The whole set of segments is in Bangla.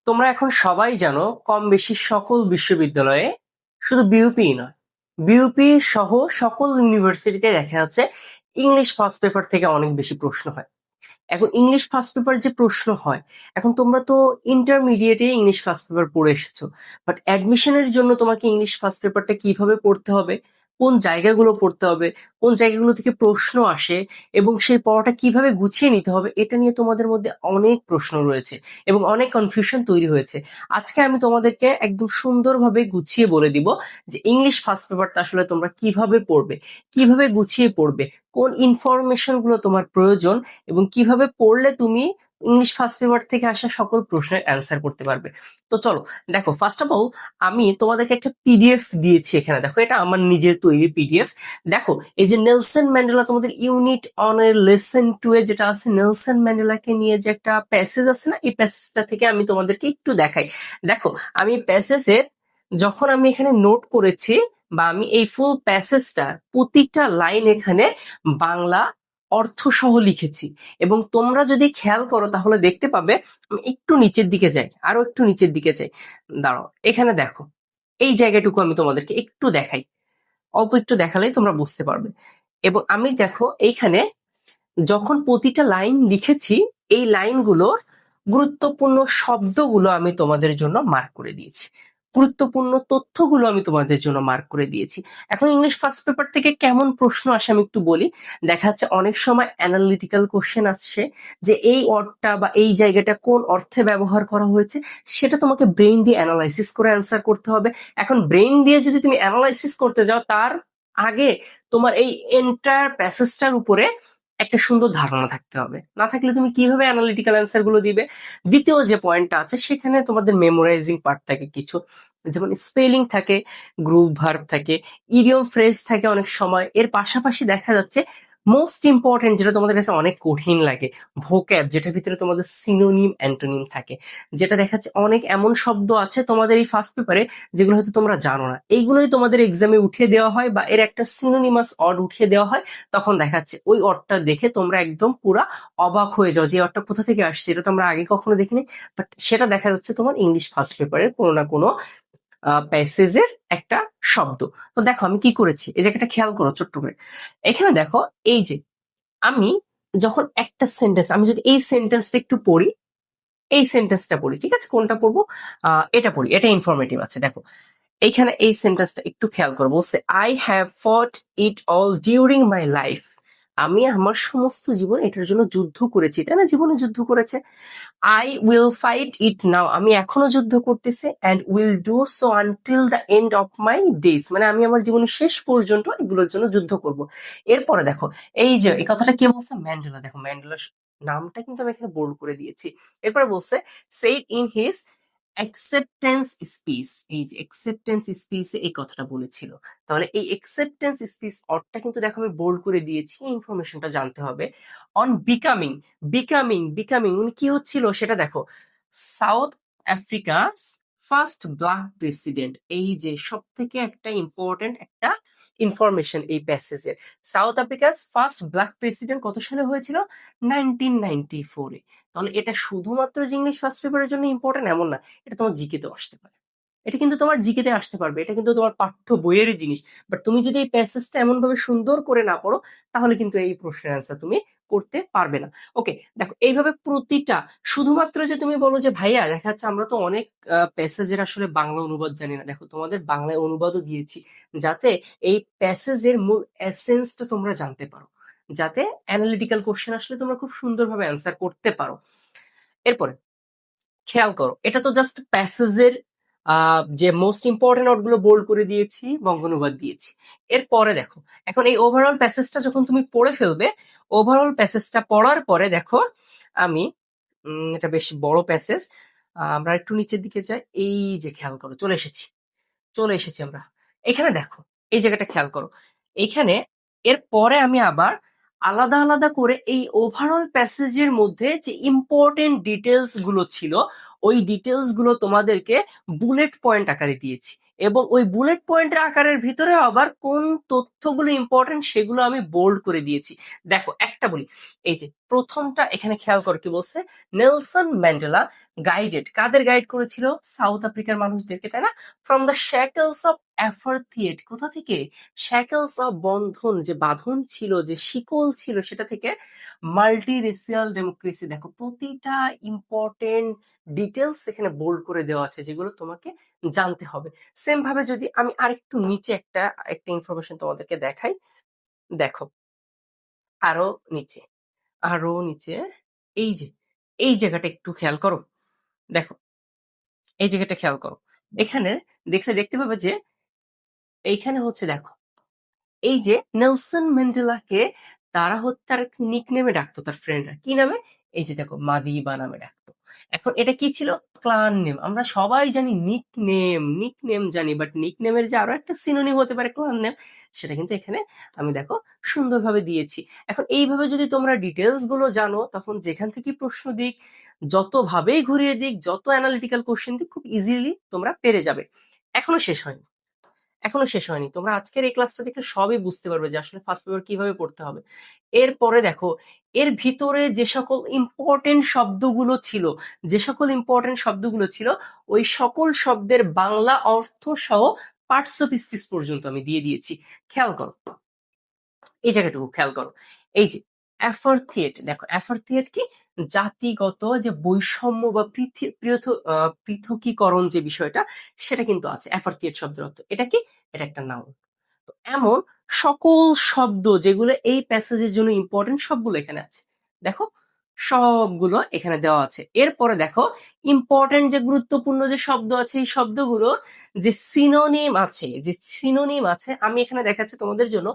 তোমরা এখন সবাই জানো কম বেশি সকল বিশ্ববিদ্যালয়ে শুধু বিউপি নয়, বিউপি সহ সকল ইউনিভার্সিটিতে দেখা যাচ্ছে ইংলিশ ফার্স্ট পেপার থেকে অনেক বেশি প্রশ্ন হয়। এখন ইংলিশ ফার্স্ট পেপার যে প্রশ্ন হয়, এখন তোমরা তো ইন্টারমিডিয়েটে ইংলিশ ফার্স্ট পেপার পড়ে এসেছো, বাট অ্যাডমিশনের জন্য তোমাকে ইংলিশ ফার্স্ট পেপারটা কিভাবে পড়তে হবে, কোন জায়গাগুলো পড়তে হবে, কোন জায়গাগুলো থেকে প্রশ্ন আসে এবং সেই পড়াটা কিভাবে গুছিয়ে নিতে হবে, এটা নিয়ে তোমাদের মধ্যে অনেক প্রশ্ন রয়েছে এবং অনেক কনফিউশন তৈরি হয়েছে। আজকে আমি তোমাদেরকে একদম সুন্দরভাবে গুছিয়ে বলে দিব যে ইংলিশ ফার্স্ট পেপারটা আসলে তোমরা কিভাবে পড়বে, কিভাবে গুছিয়ে পড়বে, কোন ইনফরমেশন গুলো তোমার প্রয়োজন এবং কিভাবে পড়লে তুমি ইংলিশ ফার্স্ট পেপার থেকে আসা সকল প্রশ্নের অ্যান্সার করতে পারবে। তো চলো দেখো, ফার্স্ট অফ অল আমি তোমাদেরকে একটা পিডিএফ দিয়েছি। এখানে দেখো, এটা আমার নিজের তৈরি পিডিএফ। দেখো, এই যে নেলসন ম্যান্ডেলা, তোমাদের ইউনিট অন এর লেসন 2 এ যেটা আছে, নেলসন ম্যান্ডেলাকে নিয়ে যে একটা প্যাসেজ আছে না, এই প্যাসেজটা থেকে আমি তোমাদেরকে একটু দেখাই। দেখো, আমি প্যাসেজের যখন আমি এখানে নোট করেছি বা আমি এই ফুল প্যাসেজটা প্রতিটা লাইন এখানে বাংলা অর্থ সহ লিখেছি এবং তোমরা যদি খেয়াল করো তাহলে দেখতে পাবে। আমি একটু নিচের দিকে যাই, আরো একটু নিচের দিকে যাই, দাঁড়াও, এখানে দেখো, এই জায়গাটুকু আমি তোমাদেরকে একটু দেখাই, অল্প একটু দেখালেই তোমরা বুঝতে পারবে। এবং আমি দেখো এইখানে যখন প্রতিটা লাইন লিখেছি, এই লাইনগুলোর গুরুত্বপূর্ণ শব্দগুলো আমি তোমাদের জন্য মার্ক করে দিয়েছি, গুরুত্বপূর্ণ তথ্যগুলো আমি তোমাদের জন্য মার্ক করে দিয়েছি। এখন ইংলিশ ফার্স্ট পেপার থেকে কেমন প্রশ্ন আসে আমি একটু বলি। দেখা যাচ্ছে অনেক সময় অ্যানালিটিক্যাল কোশ্চেন আসছে, যে এই ওয়ার্ডটা বা এই জায়গাটা কোন অর্থে ব্যবহার করা হয়েছে, সেটা তোমাকে ব্রেইন দিয়ে অ্যানালাইসিস করে অ্যান্সার করতে হবে। এখন ব্রেইন দিয়ে যদি তুমি অ্যানালাইসিস করতে যাও, তার আগে তোমার এই এন্টায়ার প্যাসেজটার উপরে একটা সুন্দর ধারণা থাকতে হবে, না থাকলে তুমি কিভাবে অ্যানালিটিক্যাল অ্যান্সার গুলো দিবে। দ্বিতীয় যে পয়েন্টটা আছে, সেখানে তোমাদের মেমোরাইজিং পার্ট থাকে কিছু, যেমন স্পেলিং থাকে, গ্রুপ ভার্ব থাকে, ইডিয়ম ফ্রেজ থাকে অনেক সময়। এর পাশাপাশি দেখা যাচ্ছে মোস্ট ইম্পর্টেন্ট যেটা তোমাদের কাছে অনেক কঠিন লাগে, ভোক্যাব, যেটার ভিতরে তোমাদের সিনোনিম অ্যান্টোনিম থাকে, যেটা দেখা যাচ্ছে অনেক এমন শব্দ আছে তোমাদের এই ফার্স্ট পেপারে যেগুলো হয়তো তোমরা জানো না, এইগুলোই তোমাদের এক্সামে উঠিয়ে দেওয়া হয় বা এর একটা সিনোনিমাস অর্ড উঠিয়ে দেওয়া হয়। তখন দেখা যাচ্ছে ওই অর্ডটা দেখে তোমরা একদম পুরা অবাক হয়ে যাও যে অর্ডটা কোথা থেকে আসছে, এটা তো আমরা আগে কখনো দেখিনি। বাট সেটা দেখা যাচ্ছে তোমার ইংলিশ ফার্স্ট পেপারের কোনো না কোনো প্যাসেজের একটা শব্দ। তো দেখো আমি কি করেছি, এই জায়গাটা খেয়াল করো ছোট্ট করে। এখানে দেখো, এই যে আমি যখন একটা সেন্টেন্স, আমি যদি এই সেন্টেন্সটা একটু পড়ি, এই সেন্টেন্সটা পড়ি, ঠিক আছে, কোনটা পড়বো, এটা পড়ি, এটা ইনফরমেটিভ আছে। দেখো এইখানে এই সেন্টেন্সটা একটু খেয়াল করো, বলছে আই হ্যাভ ফট it all during my life. আমি আমার সমস্ত জীবন এটার জন্য যুদ্ধ করেছি, তাই না, জীবনে যুদ্ধ করেছে। আই উইল ফাইট ইট নাও, আমি এখনো যুদ্ধ করতেছি, and will do so until the end of my days, মানে আমি আমার জীবনের শেষ পর্যন্ত এগুলোর জন্য যুদ্ধ করব। এরপরে দেখো, এই যে এই কথাটা কে বলছে, ম্যান্ডেলা। দেখো ম্যান্ডেলার নামটা কিন্তু আমি এখানে বোল্ড করে দিয়েছি। এরপরে বলছে said in his acceptance speech, এই যে অ্যাকসেপ্টেন্স স্পিচে এই কথাটা বলেছিল। তাহলে এই অ্যাকসেপ্টেন্স স্পিচ অর্থটা কিন্তু দেখো আমি বোল্ড করে দিয়েছি, ইনফরমেশনটা জানতে হবে। অন বিকামিং, বিকামিং বিকামিং মানে কি হচ্ছিল সেটা দেখো, সাউথ আফ্রিকার ফার্স্ট ব্ল্যাক প্রেসিডেন্ট, এই যে সব থেকে একটা ইম্পর্টেন্ট একটা ইনফরমেশন এই প্যাসেজের। সাউথ আফ্রিকার ফার্স্ট ব্ল্যাক প্রেসিডেন্ট কত সালে হয়েছিল, 1994-এ। তাহলে এটা শুধুমাত্র যে ইংলিশ ফার্স্ট পেপারের জন্য ইম্পর্টেন্ট এমন না, এটা তোমার জিকেতে আসতে পারে, এটা কিন্তু তোমার জিকেতে আসতে পারবে, এটা কিন্তু তোমার পাঠ্য বইয়েরই জিনিস। বাট তুমি যদি এই প্যাসেজটা এমন ভাবে সুন্দর করে না পড়ো, তাহলে কিন্তু এই প্রশ্নের অ্যান্সার তুমি করতে পারবে না। ওকে, দেখো এইভাবে প্রতিটা, শুধুমাত্র যে তুমি বলো যে ভাইয়া দেখা যাচ্ছে আমরা তো অনেক প্যাসেজের আসলে বাংলা অনুবাদ জানি না, দেখো তোমাদের বাংলায় অনুবাদও দিয়েছি, যাতে এই প্যাসেজের মূল এসেন্সটা তোমরা জানতে পারো, যাতে অ্যানালিটিক্যাল কোশ্চেন আসলে তোমরা খুব সুন্দরভাবে অ্যান্সার করতে পারো। এরপরে খেয়াল করো, এটা তো জাস্ট প্যাসেজের যে মোস্ট ইম্পর্টেন্ট ওয়ার্ডগুলো বোল্ড করে দিয়েছি, বঙ্গানুবাদ দিয়েছি। এরপরে দেখো, এখন এই ওভারঅল প্যাসেজটা যখন তুমি পড়ে ফেলবে, ওভারঅল প্যাসেজটা পড়ার পরে দেখো আমি, এটা বেশ বড় প্যাসেজ, আমরা একটু নিচের দিকে যাই, এই যে খেয়াল করো চলে এসেছি, চলে এসেছি আমরা। এখানে দেখো, এই জায়গাটা খেয়াল করো, এখানে এর পরে আমি আবার আলাদা আলাদা করে এই ওভারঅল প্যাসেজের মধ্যে যে ইম্পর্টেন্ট ডিটেলস গুলো ছিল, ওই ডিটেলস গুলো তোমাদেরকে বুলেট পয়েন্ট আকারে দিয়েছি, এবং ওই বুলেট পয়েন্টের আকারের ভিতরে আবার কোন তথ্যগুলো ইম্পর্টেন্ট সেগুলো আমি বোল্ড করে দিয়েছি। দেখো একটা বলি, এই যে প্রথমটা এখানে খেয়াল করো কি বলছে, নেলসন ম্যান্ডেলা গাইডেড, কাদের গাইড করেছিল? সাউথ আফ্রিকার মানুষদেরকে, তাই না? ফ্রম দ্য শ্যাকলস অফ অ্যাপার্থিয়েড, কোথা থেকে? শ্যাকলস অফ বন্ধন, যে বাঁধন ছিল, যে শিকল ছিল, সেটা থেকে মাল্টি রেসিয়াল ডেমোক্রেসি। দেখো প্রতিটা ইম্পর্টেন্ট ডিটেলস এখানে বোল্ড করে দেওয়া আছে, যেগুলো তোমাকে জানতে হবে। সেম ভাবে যদি আমি আরেকটু নিচে একটা একটা ইনফরমেশন তোমাদেরকে দেখাই, দেখো আরো নিচে, আরো নিচে, এই যে এই জায়গাটা একটু খেয়াল করো, দেখো এই জায়গাটা খেয়াল করো, এখানে দেখলে দেখতে পাবে যে এইখানে হচ্ছে দেখো, এই যে নেলসন ম্যান্ডেলাকে তারা হচ্ছে তার নিকনেমে ডাকতো, তার ফ্রেন্ডরা কি নামে? এই যে দেখো মাদিবা নামে ডাকতো। এখন এটা কি ছিল? Clan name. আমরা সবাই জানি নিকনেম, নিকনেম জানি, বাট নিকনেমের যে আরো একটা সিনোনিম হতে পারে ক্লান নেম, সেটা কিন্তু এখানে আমি দেখো সুন্দরভাবে দিয়েছি। এখন এইভাবে যদি তোমরা ডিটেলস গুলো জানো, তখন যেখান থেকে প্রশ্ন দিক, যত ভাবেই ঘুরিয়ে দিক, যত অ্যানালিটিক্যাল কোশ্চেন দিক, খুব ইজিলি তোমরা পেরে যাবে। এখনো শেষ হয়নি, এখনো শেষ হয়নি। তোমরা আজকের এই ক্লাসটা দেখে সবই বুঝতে পারবে যে আসলে ফার্স্ট পেপার কিভাবে পড়তে হবে। এরপরে দেখো, এর ভিতরে যে সকল ইম্পর্টেন্ট শব্দগুলো ছিল, যে সকল ইম্পর্টেন্ট শব্দগুলো ছিল, ওই সকল শব্দের বাংলা অর্থ সহ পার্টস অফ স্পিচ পর্যন্ত আমি দিয়ে দিয়েছি। খেয়াল করো, এই জায়গাটুকু খেয়াল করো। এই যে অ্যাপার্থিয়েট, দেখো অ্যাপার্থিয়েট কি? জাতিগত যে বৈষম্য বা পৃথকীকরণ যে বিষয়টা, সেটা কিন্তু আছে অ্যাপার্থিয়েট শব্দের অর্থ। এটা কি? এটা একটা নাউন। তো এমন সকল শব্দ যেগুলো এই প্যাসেজের জন্য ইম্পর্টেন্ট, সবগুলো এখানে আছে। দেখো সবগুলো এখানে দেওয়া আছে। এরপরে দেখো ইম্পর্টেন্ট যে গুরুত্বপূর্ণ যে শব্দ আছে, এই শব্দগুলো যে সিনোনিম আছে, যে সিনোনিম আছে, আমি এখানে দেখাচ্ছি তোমাদের জন্য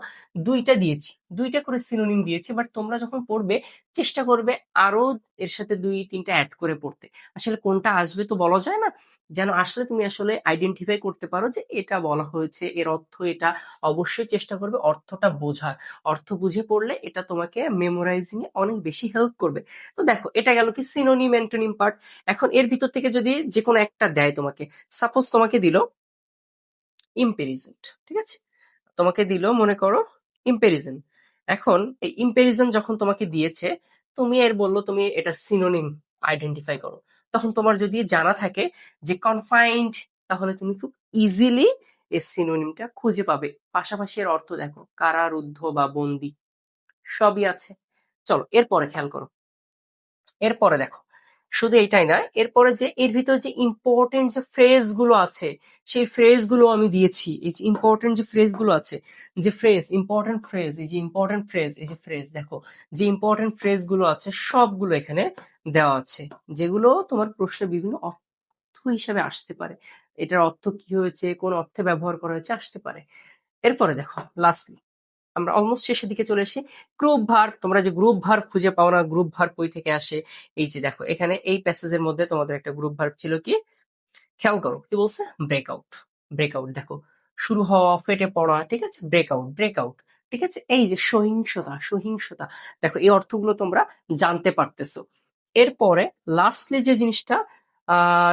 দুইটা দিয়েছি, দুইটা করে সিনোনিম দিয়েছি। বাট তোমরা যখন পড়বে চেষ্টা করবে আরো এর সাথে দুই তিনটা অ্যাড করে পড়তে। আসলে কোনটা আসবে তো বলা যায় না, যেন আসলে তুমি আসলে আইডেন্টিফাই করতে পারো যে এটা বলা হয়েছে, এর অর্থ এটা। অবশ্যই চেষ্টা করবে অর্থটা বোঝার, অর্থ বুঝে পড়লে এটা তোমাকে মেমোরাইজিং এ অনেক বেশি হেল্প করবে। তো দেখো এটা গেল কি সিনোনিম অ্যান্টোনিম পার্ট। এখন এর ভিতর থেকে যদি যে কোনো একটা দেয় তোমাকে, সাপোজ তোমাকে দিল ইম্পেরিজেন্ট, ঠিক আছে, তোমাকে দিল মনে করো ইম্পেরিজন। এখন এই ইম্পেরিজন যখন তোমাকে দিয়েছে, তুমি এর বললো তুমি এটা সিনোনিম আইডেন্টিফাই করো, তখন তোমার যদি জানা থাকে যে কনফাইন্ড, তাহলে তুমি খুব ইজিলি এই সিনোনিমটা খুঁজে পাবে। পাশাপাশি এর অর্থ দেখো কারারুদ্ধ বা বন্দী, সবই আছে। চলো এরপরে খেয়াল করো, এরপরে দেখো শুধু এইটাই না, এরপরে যে এর ভিতরে যে ইম্পর্টেন্ট যে ফ্রেজ গুলো আছে, সেই ফ্রেজ গুলো আমি দিয়েছি। এই যে ইম্পর্টেন্ট যে ফ্রেজ গুলো আছে, যে ফ্রেজ ইম্পর্টেন্ট ফ্রেজ, এই যে ইম্পর্টেন্ট ফ্রেজ, এই যে ফ্রেজ, দেখো যে ইম্পর্টেন্ট ফ্রেজ গুলো আছে সবগুলো এখানে দেওয়া আছে, যেগুলো তোমার প্রশ্নে বিভিন্ন অর্থ হিসাবে আসতে পারে। এটার অর্থ কি হয়েছে, কোন অর্থে ব্যবহার করা হয়েছে, আসতে পারে। এরপরে দেখো লাস্টলি আমরা অলমোস্ট শেষের দিকে চলে এসেছি। গ্রুপ ভার্ব, তোমরা যে গ্রুপ ভার্ব খুঁজে পাও না, গ্রুপ ভার্ব কই থেকে আসে? এই যে দেখো এখানে এই প্যাসেজের মধ্যে তোমাদের একটা গ্রুপ ভার্ব ছিল, কি খেয়াল করো কি বলছে? ব্রেকআউট। ব্রেকআউট দেখো শুরু হওয়া, ফেটে পড়া, ঠিক আছে, ব্রেকআউট, ব্রেকআউট, ঠিক আছে। এই যে সহিংসতা, সহিংসতা, দেখো এই অর্থগুলো তোমরা জানতে পারতেছো। এরপরে লাস্টলি যে জিনিসটা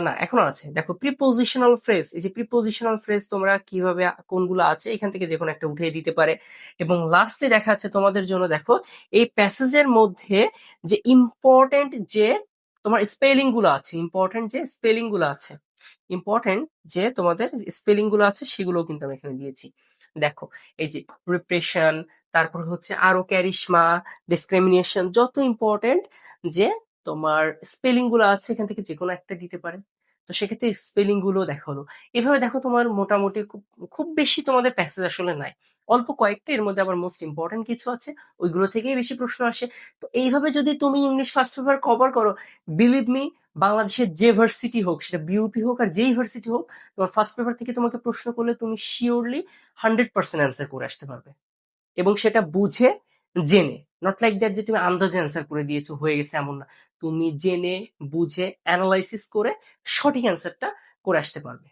না এখনো আছে, দেখো প্রিপোজিশনাল ফ্রেজ। এই যে প্রিপোজিশনাল ফ্রেজ তোমরা কিভাবে কোনগুলো আছে এখান থেকে যে কোনো একটা উঠিয়ে দিতে পারে। এবং লাস্টলি দেখা যাচ্ছে তোমাদের জন্য, দেখো এই প্যাসেজের মধ্যে যে ইম্পর্টেন্ট যে তোমার স্পেলিং গুলো আছে, ইম্পর্টেন্ট যে স্পেলিং গুলো আছে, ইম্পর্টেন্ট যে তোমাদের স্পেলিং গুলো আছে, সেগুলো কিন্তু আমি এখানে দিয়েছি। দেখো এই যে রিপ্রেশন, তারপর হচ্ছে আরো ক্যারিশমা, ডিসক্রিমিনেশন, যত ইম্পর্টেন্ট যে তোমার স্পেলিং গুলো আছে, এখান থেকে যে কোনো একটা দিতে পারে। তো সেক্ষেত্রে স্পেলিং গুলো দেখালো। এভাবে দেখো তোমার মোটামুটি খুব খুব বেশি তোমাদের প্যাসেজ আসলে নাই, অল্প কয়েকটা, এর মধ্যে আবার মোস্ট ইম্পর্টেন্ট কিছু আছে, ওইগুলো থেকেই বেশি প্রশ্ন আসে। তো এইভাবে যদি তুমি ইংলিশ ফার্স্ট পেপার কভার করো, বিলিভ মি, বাংলাদেশের যে ভার্সিটি হোক, সেটা বিউপি হোক আর যেই ভার্সিটি হোক, তোমার ফার্স্ট পেপার থেকে তোমাকে প্রশ্ন করলে তুমি শিওরলি 100% অ্যান্সার করে আসতে পারবে। এবং সেটা বুঝে জেনে, নট লাইক দ্যাট যে তুমি আন্দাজে অ্যান্সার করে দিয়েছো হয়ে গেছে, এমন না। তুমি জেনে বুঝে অ্যানালাইসিস করে সঠিক অ্যান্সারটা করে আসতে পারবে।